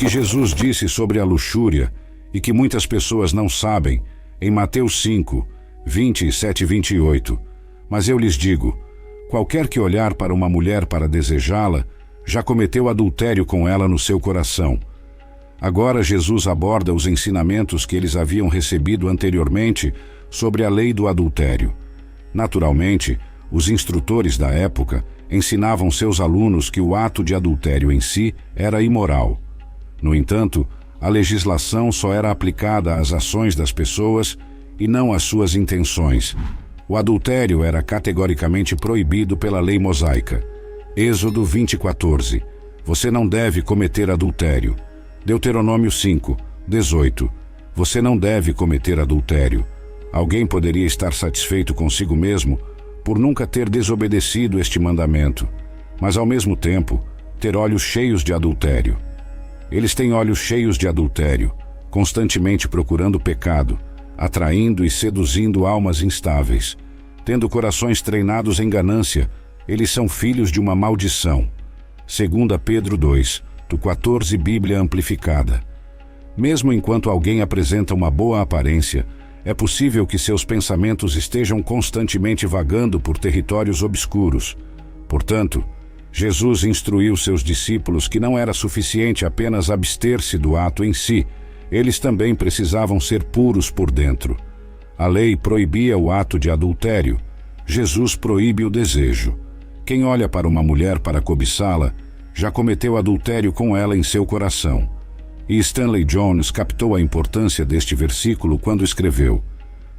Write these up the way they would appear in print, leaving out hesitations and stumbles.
que Jesus disse sobre a luxúria e que muitas pessoas não sabem, em Mateus 5, 27 e 28. Mas eu lhes digo, qualquer que olhar para uma mulher para desejá-la, já cometeu adultério com ela no seu coração. Agora Jesus aborda os ensinamentos que eles haviam recebido anteriormente sobre a lei do adultério. Naturalmente, os instrutores da época ensinavam seus alunos que o ato de adultério em si era imoral. No entanto, a legislação só era aplicada às ações das pessoas e não às suas intenções. O adultério era categoricamente proibido pela lei mosaica. Êxodo 20:14. Você não deve cometer adultério. Deuteronômio 5, 18. Você não deve cometer adultério. Alguém poderia estar satisfeito consigo mesmo por nunca ter desobedecido este mandamento, mas ao mesmo tempo ter olhos cheios de adultério. Eles têm olhos cheios de adultério, constantemente procurando pecado, atraindo e seduzindo almas instáveis. Tendo corações treinados em ganância, eles são filhos de uma maldição. 2 Pedro 2, do 14, Bíblia Amplificada. Mesmo enquanto alguém apresenta uma boa aparência, é possível que seus pensamentos estejam constantemente vagando por territórios obscuros. Portanto, Jesus instruiu seus discípulos que não era suficiente apenas abster-se do ato em si, eles também precisavam ser puros por dentro. A lei proibia o ato de adultério. Jesus proíbe o desejo. Quem olha para uma mulher para cobiçá-la, já cometeu adultério com ela em seu coração. E Stanley Jones captou a importância deste versículo quando escreveu: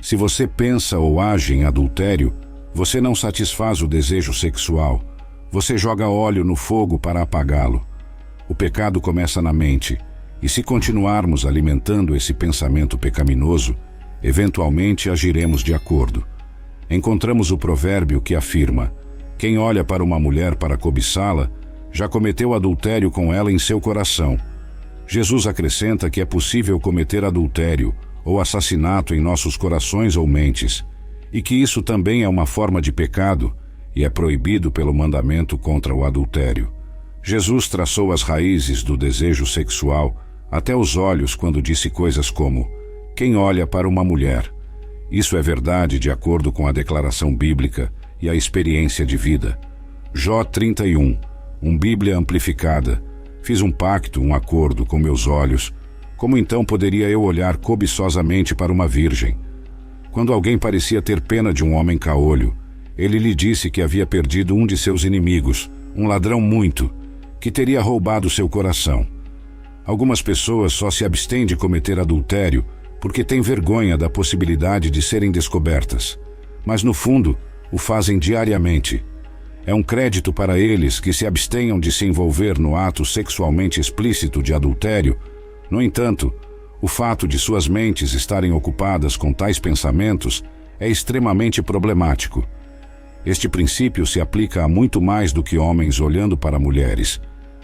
se você pensa ou age em adultério, você não satisfaz o desejo sexual. Você joga óleo no fogo para apagá-lo. O pecado começa na mente, e se continuarmos alimentando esse pensamento pecaminoso, eventualmente agiremos de acordo. Encontramos o provérbio que afirma: quem olha para uma mulher para cobiçá-la, já cometeu adultério com ela em seu coração. Jesus acrescenta que é possível cometer adultério ou assassinato em nossos corações ou mentes, e que isso também é uma forma de pecado e é proibido pelo mandamento contra o adultério. Jesus traçou as raízes do desejo sexual até os olhos quando disse coisas como: quem olha para uma mulher. Isso é verdade de acordo com a declaração bíblica e a experiência de vida. Jó 31, Bíblia Amplificada. Fiz um pacto, um acordo com meus olhos. Como então poderia eu olhar cobiçosamente para uma virgem? Quando alguém parecia ter pena de um homem caolho, ele lhe disse que havia perdido um de seus inimigos, um ladrão muito, que teria roubado seu coração. Algumas pessoas só se abstêm de cometer adultério porque têm vergonha da possibilidade de serem descobertas, mas no fundo o fazem diariamente. É um crédito para eles que se abstenham de se envolver no ato sexualmente explícito de adultério. No entanto, o fato de suas mentes estarem ocupadas com tais pensamentos é extremamente problemático. Este princípio se aplica a muito mais do que homens olhando para mulheres.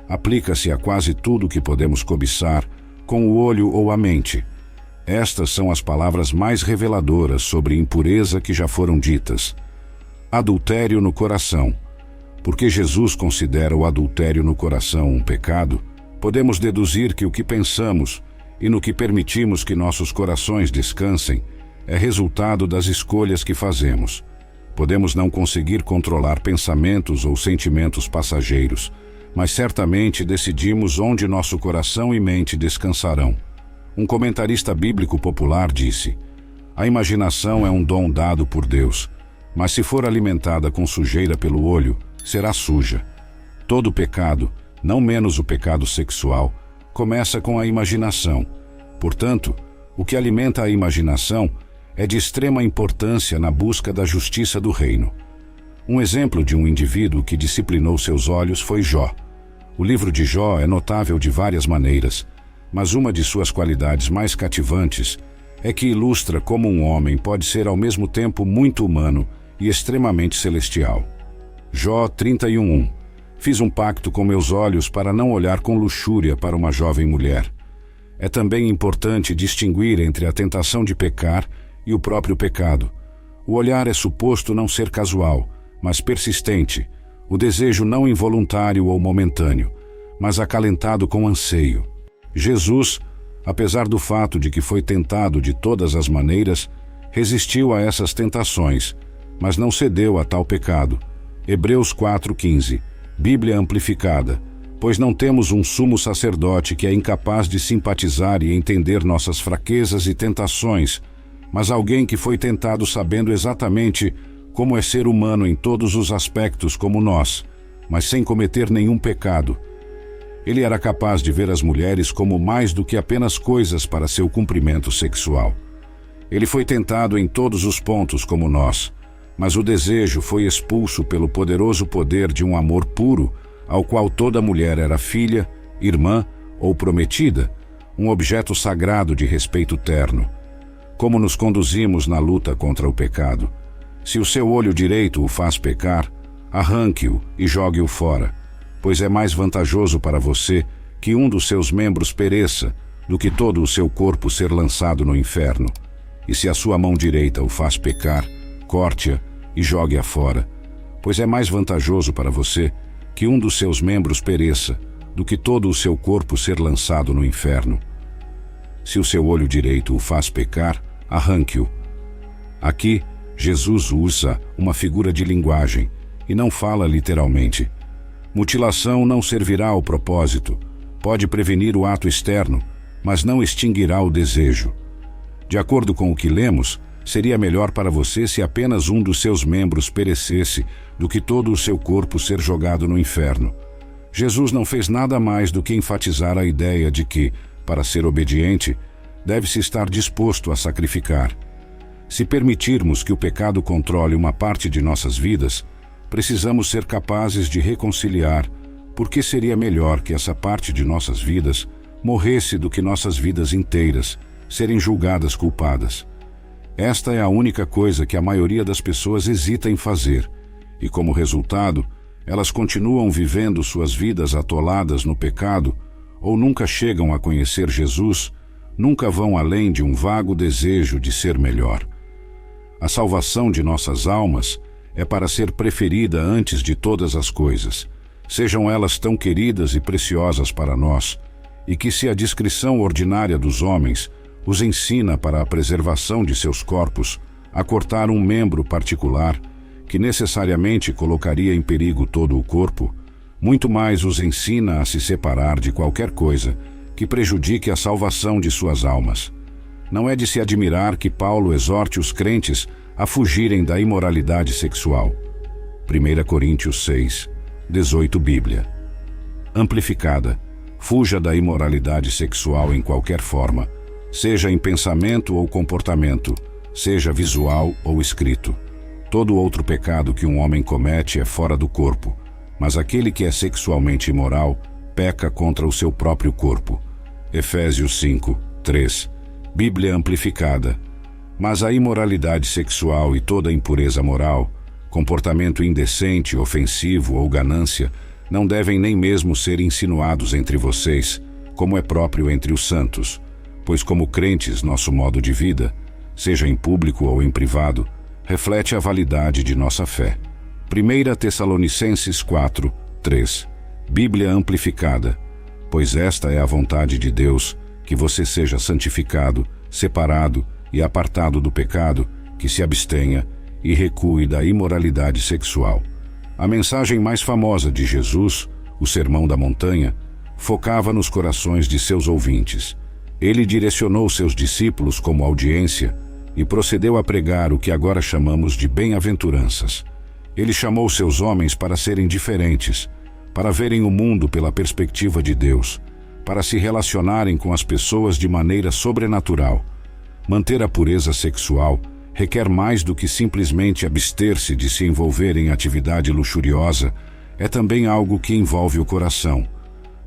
Aplica-se a quase tudo que podemos cobiçar com o olho ou a mente. Estas são as palavras mais reveladoras sobre impureza que já foram ditas. Adultério no coração. Porque Jesus considera o adultério no coração um pecado, podemos deduzir que o que pensamos e no que permitimos que nossos corações descansem é resultado das escolhas que fazemos. Podemos não conseguir controlar pensamentos ou sentimentos passageiros, mas certamente decidimos onde nosso coração e mente descansarão. Um comentarista bíblico popular disse: a imaginação é um dom dado por Deus, mas se for alimentada com sujeira pelo olho, será suja. Todo pecado, não menos o pecado sexual, começa com a imaginação. Portanto, o que alimenta a imaginação é de extrema importância na busca da justiça do reino. Um exemplo de um indivíduo que disciplinou seus olhos foi Jó. O livro de Jó é notável de várias maneiras, mas uma de suas qualidades mais cativantes é que ilustra como um homem pode ser ao mesmo tempo muito humano e extremamente celestial. Jó 31:1. Fiz um pacto com meus olhos para não olhar com luxúria para uma jovem mulher. É também importante distinguir entre a tentação de pecar e o próprio pecado. O olhar é suposto não ser casual, mas persistente, o desejo não involuntário ou momentâneo, mas acalentado com anseio. Jesus, apesar do fato de que foi tentado de todas as maneiras, resistiu a essas tentações, mas não cedeu a tal pecado. Hebreus 4:15, Bíblia amplificada. Pois não temos um sumo sacerdote que é incapaz de simpatizar e entender nossas fraquezas e tentações, mas alguém que foi tentado sabendo exatamente como é ser humano em todos os aspectos como nós, mas sem cometer nenhum pecado. Ele era capaz de ver as mulheres como mais do que apenas coisas para seu cumprimento sexual. Ele foi tentado em todos os pontos como nós, mas o desejo foi expulso pelo poderoso poder de um amor puro, ao qual toda mulher era filha, irmã ou prometida, um objeto sagrado de respeito terno. Como nos conduzimos na luta contra o pecado? Se o seu olho direito o faz pecar, arranque-o e jogue-o fora, pois é mais vantajoso para você que um dos seus membros pereça do que todo o seu corpo ser lançado no inferno. E se a sua mão direita o faz pecar, corte-a e jogue-a fora, pois é mais vantajoso para você que um dos seus membros pereça, do que todo o seu corpo ser lançado no inferno. Se o seu olho direito o faz pecar, arranque-o. Aqui, Jesus usa uma figura de linguagem e não fala literalmente. Mutilação não servirá ao propósito, pode prevenir o ato externo, mas não extinguirá o desejo. De acordo com o que lemos, seria melhor para você se apenas um dos seus membros perecesse do que todo o seu corpo ser jogado no inferno. Jesus não fez nada mais do que enfatizar a ideia de que, para ser obediente, deve-se estar disposto a sacrificar. Se permitirmos que o pecado controle uma parte de nossas vidas, precisamos ser capazes de reconciliar, porque seria melhor que essa parte de nossas vidas morresse do que nossas vidas inteiras serem julgadas culpadas. Esta é a única coisa que a maioria das pessoas hesita em fazer, e como resultado, elas continuam vivendo suas vidas atoladas no pecado, ou nunca chegam a conhecer Jesus, nunca vão além de um vago desejo de ser melhor. A salvação de nossas almas é para ser preferida antes de todas as coisas, sejam elas tão queridas e preciosas para nós, e que se a discrição ordinária dos homens os ensina para a preservação de seus corpos a cortar um membro particular, que necessariamente colocaria em perigo todo o corpo, muito mais os ensina a se separar de qualquer coisa que prejudique a salvação de suas almas. Não é de se admirar que Paulo exorte os crentes a fugirem da imoralidade sexual. 1 Coríntios 6, 18 Bíblia. Amplificada. Fuja da imoralidade sexual em qualquer forma, seja em pensamento ou comportamento, seja visual ou escrito. Todo outro pecado que um homem comete é fora do corpo, mas aquele que é sexualmente imoral peca contra o seu próprio corpo. Efésios 5, 3. Bíblia amplificada. Mas a imoralidade sexual e toda impureza moral, comportamento indecente, ofensivo ou ganância, não devem nem mesmo ser insinuados entre vocês, como é próprio entre os santos, pois como crentes nosso modo de vida, seja em público ou em privado, reflete a validade de nossa fé. 1 Tessalonicenses 4, 3. Bíblia amplificada. Pois esta é a vontade de Deus, que você seja santificado, separado e apartado do pecado, que se abstenha e recue da imoralidade sexual. A mensagem mais famosa de Jesus, o Sermão da Montanha, focava nos corações de seus ouvintes. Ele direcionou seus discípulos como audiência e procedeu a pregar o que agora chamamos de bem-aventuranças. Ele chamou seus homens para serem diferentes, para verem o mundo pela perspectiva de Deus, para se relacionarem com as pessoas de maneira sobrenatural. Manter a pureza sexual requer mais do que simplesmente abster-se de se envolver em atividade luxuriosa, é também algo que envolve o coração.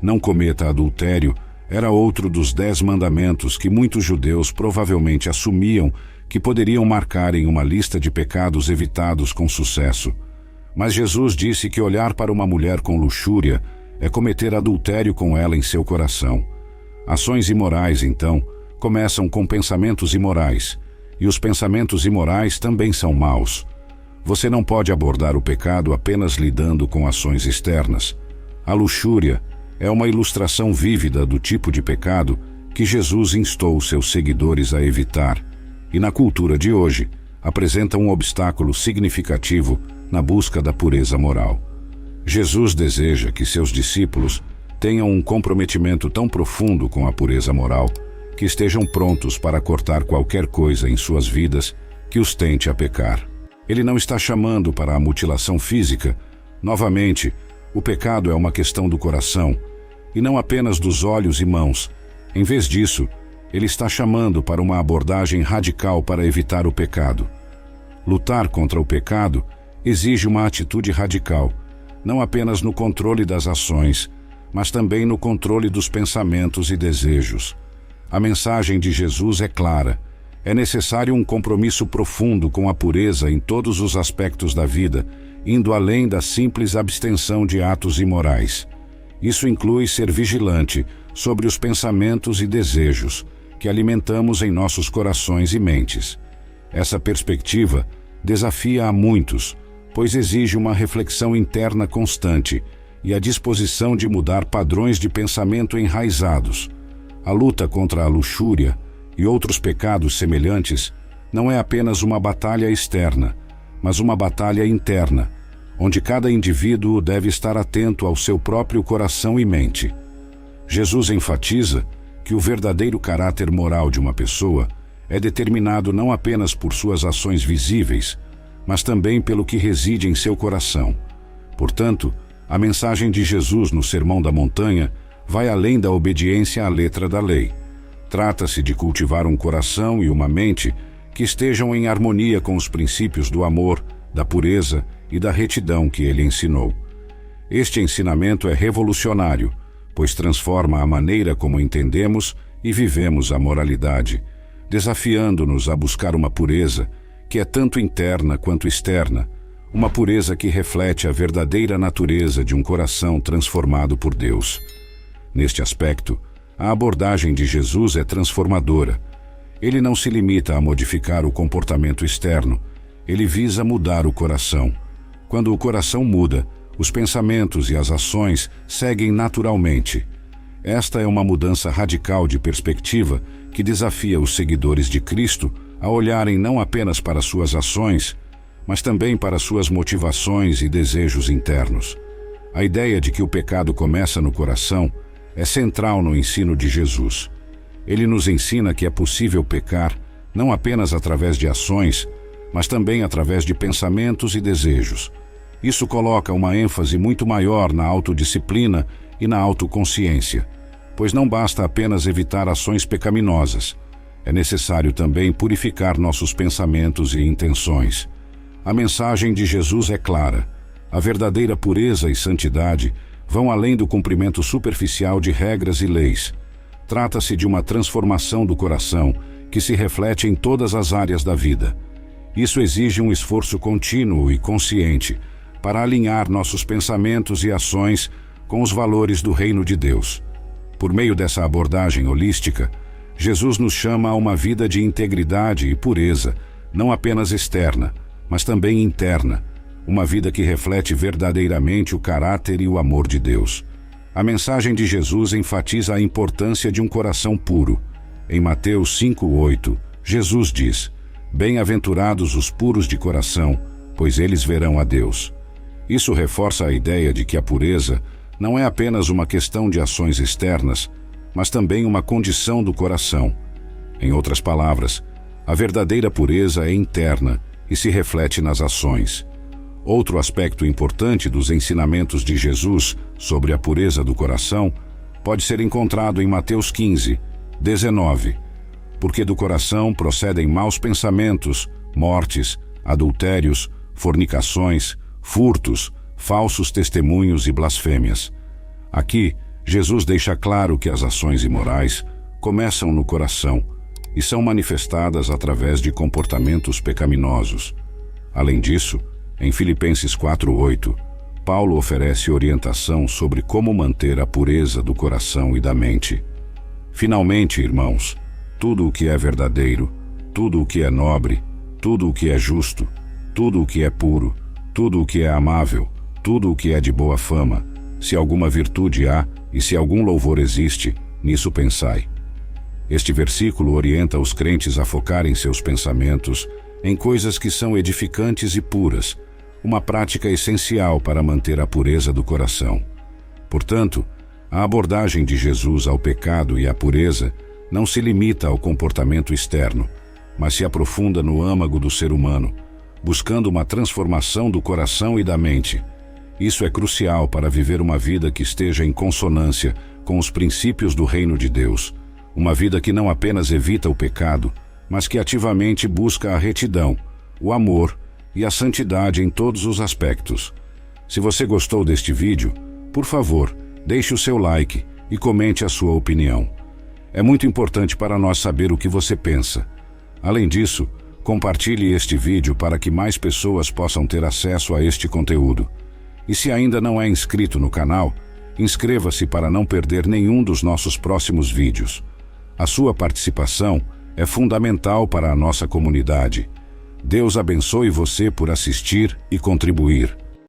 Não cometa adultério era outro dos 10 mandamentos que muitos judeus provavelmente assumiam que poderiam marcar em uma lista de pecados evitados com sucesso. Mas Jesus disse que olhar para uma mulher com luxúria é cometer adultério com ela em seu coração. Ações imorais, então, começam com pensamentos imorais, e os pensamentos imorais também são maus. Você não pode abordar o pecado apenas lidando com ações externas. A luxúria é uma ilustração vívida do tipo de pecado que Jesus instou seus seguidores a evitar, e na cultura de hoje apresenta um obstáculo significativo na busca da pureza moral. Jesus deseja que seus discípulos tenham um comprometimento tão profundo com a pureza moral que estejam prontos para cortar qualquer coisa em suas vidas que os tente a pecar. Ele não está chamando para a mutilação física. Novamente, o pecado é uma questão do coração, e não apenas dos olhos e mãos. Em vez disso, ele está chamando para uma abordagem radical para evitar o pecado. Lutar contra o pecado exige uma atitude radical, não apenas no controle das ações, mas também no controle dos pensamentos e desejos. A mensagem de Jesus é clara. É necessário um compromisso profundo com a pureza em todos os aspectos da vida, indo além da simples abstenção de atos imorais. Isso inclui ser vigilante sobre os pensamentos e desejos que alimentamos em nossos corações e mentes. Essa perspectiva desafia a muitos, pois exige uma reflexão interna constante e a disposição de mudar padrões de pensamento enraizados. A luta contra a luxúria e outros pecados semelhantes não é apenas uma batalha externa, mas uma batalha interna, onde cada indivíduo deve estar atento ao seu próprio coração e mente. Jesus enfatiza que o verdadeiro caráter moral de uma pessoa é determinado não apenas por suas ações visíveis, mas também pelo que reside em seu coração. Portanto, a mensagem de Jesus no Sermão da Montanha vai além da obediência à letra da lei. Trata-se de cultivar um coração e uma mente que estejam em harmonia com os princípios do amor, da pureza e da retidão que ele ensinou. Este ensinamento é revolucionário, pois transforma a maneira como entendemos e vivemos a moralidade, desafiando-nos a buscar uma pureza que é tanto interna quanto externa, uma pureza que reflete a verdadeira natureza de um coração transformado por Deus. Neste aspecto, a abordagem de Jesus é transformadora. Ele não se limita a modificar o comportamento externo, ele visa mudar o coração. Quando o coração muda, os pensamentos e as ações seguem naturalmente. Esta é uma mudança radical de perspectiva que desafia os seguidores de Cristo a olharem não apenas para suas ações, mas também para suas motivações e desejos internos. A ideia de que o pecado começa no coração é central no ensino de Jesus. Ele nos ensina que é possível pecar não apenas através de ações, mas também através de pensamentos e desejos. Isso coloca uma ênfase muito maior na autodisciplina e na autoconsciência, pois não basta apenas evitar ações pecaminosas. É necessário também purificar nossos pensamentos e intenções. A mensagem de Jesus é clara. A verdadeira pureza e santidade vão além do cumprimento superficial de regras e leis. Trata-se de uma transformação do coração que se reflete em todas as áreas da vida. Isso exige um esforço contínuo e consciente para alinhar nossos pensamentos e ações com os valores do reino de Deus. Por meio dessa abordagem holística, Jesus nos chama a uma vida de integridade e pureza, não apenas externa, mas também interna, uma vida que reflete verdadeiramente o caráter e o amor de Deus. A mensagem de Jesus enfatiza a importância de um coração puro. Em Mateus 5:8, Jesus diz: "Bem-aventurados os puros de coração, pois eles verão a Deus." Isso reforça a ideia de que a pureza não é apenas uma questão de ações externas, mas também uma condição do coração. Em outras palavras, a verdadeira pureza é interna e se reflete nas ações. Outro aspecto importante dos ensinamentos de Jesus sobre a pureza do coração pode ser encontrado em Mateus 15:19. Porque do coração procedem maus pensamentos, mortes, adultérios, fornicações, furtos, falsos testemunhos e blasfêmias. Aqui, Jesus deixa claro que as ações imorais começam no coração e são manifestadas através de comportamentos pecaminosos. Além disso, em Filipenses 4:8, Paulo oferece orientação sobre como manter a pureza do coração e da mente. Finalmente, irmãos, tudo o que é verdadeiro, tudo o que é nobre, tudo o que é justo, tudo o que é puro, tudo o que é amável, tudo o que é de boa fama, se alguma virtude há, E se algum louvor existe, nisso pensai. Este versículo orienta os crentes a focarem seus pensamentos em coisas que são edificantes e puras, uma prática essencial para manter a pureza do coração. Portanto, a abordagem de Jesus ao pecado e à pureza não se limita ao comportamento externo, mas se aprofunda no âmago do ser humano, buscando uma transformação do coração e da mente. Isso é crucial para viver uma vida que esteja em consonância com os princípios do reino de Deus, uma vida que não apenas evita o pecado, mas que ativamente busca a retidão, o amor e a santidade em todos os aspectos. Se você gostou deste vídeo, por favor, deixe o seu like e comente a sua opinião. É muito importante para nós saber o que você pensa. Além disso, compartilhe este vídeo para que mais pessoas possam ter acesso a este conteúdo. E se ainda não é inscrito no canal, inscreva-se para não perder nenhum dos nossos próximos vídeos. A sua participação é fundamental para a nossa comunidade. Deus abençoe você por assistir e contribuir.